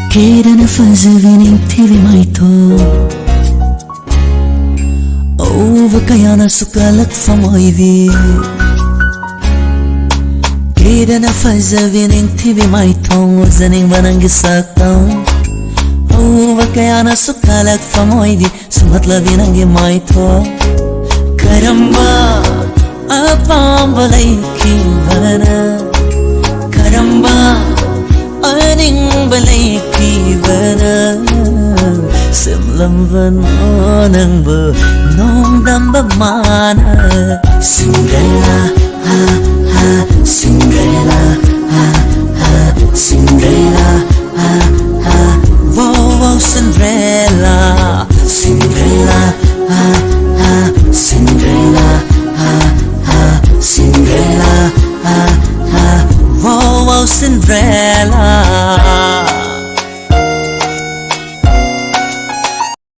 Queira na fazer nem tive mais to Over kaya na sukalak famoy vi Queira na fazer nem tive mais to Zaning banang gisaktaw Over kaya na sukalak famoy vi Sumatla vinang gimay to Karamba apam balay kivana Karamba aning balay kivana Simlam vano nang ba nong damba mana Cinderella ha ha Cinderella ha ha Cinderella ha ha Wow wow Cinderella Cinderella ha ha Cinderella ha ha Cinderella ha ha Wow wow Cinderella